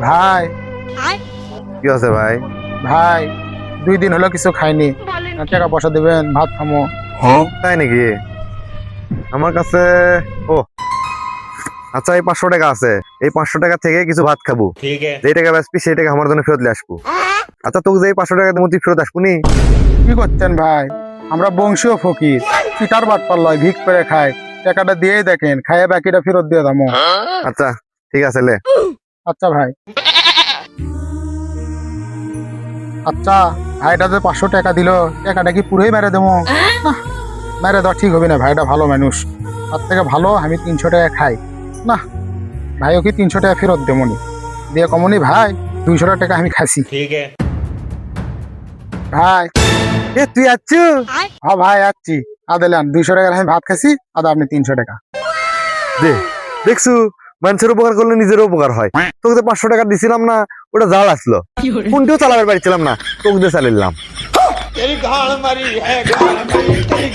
ভাই কি আছে ভাই? ভাই 2 দিন হলো কিছু খাইনি, টাকা পয়সা দিবেন, ভাত খামো। তাই নাকি? আমার কাছে ও আচ্ছা, এই 500 টাকা আছে। এই 500 টাকা থেকে কিছু ভাত খাবো। ठीक है। যে টাকা বাঁচবি সেই টাকা আমার জন্য ফেরত নিয়ে আসবো। আচ্ছা, তোকে যে এই 500 টাকা দেবো তুই ফেরত আসবো নি? কি করছেন ভাই? আমরা বংশীয় ফকির, পিটার বাটপার লয়, ভিক করে খায়। টাকাটা দিয়েই দেখেন, খাইয়ে বাকিটা ফেরত দিয়ে দামো। আচ্ছা ঠিক আছে, লে। আচ্ছা ভাই। আচ্ছা ভাইটা যে 500 টাকা দিল, টাকাটা কি পুরোই মেরে দেবো? না, মেরে দেওয়া ঠিক হবে না, ভাইটা ভালো মানুষ। তার থেকে ভালো আমি 300 টাকা খাই। না, ভাই ওকে 300 টাকা ফেরত দেবো নি, দিয়ে কমনি ভাই 200 টাকা আমি খাসি। ठीक है। ভাই এ তুই আচ্ছু? হ্যাঁ ভাই আসছি। আদেলান 200 টাকার আমি ভাত খাসি, আদা আপনি 300 টাকা। দে, দেখছু মানুষের উপকার করলে নিজের উপকার হয়। তোকে যে 500 টাকা দিছিলাম না, ওটা জাল আসলো। কোনটিও চালাবার পারছিলাম না, তোকে দিয়ে চালিলাম। तेरी गाड़ मरी है, गाड़ मरी, तेरी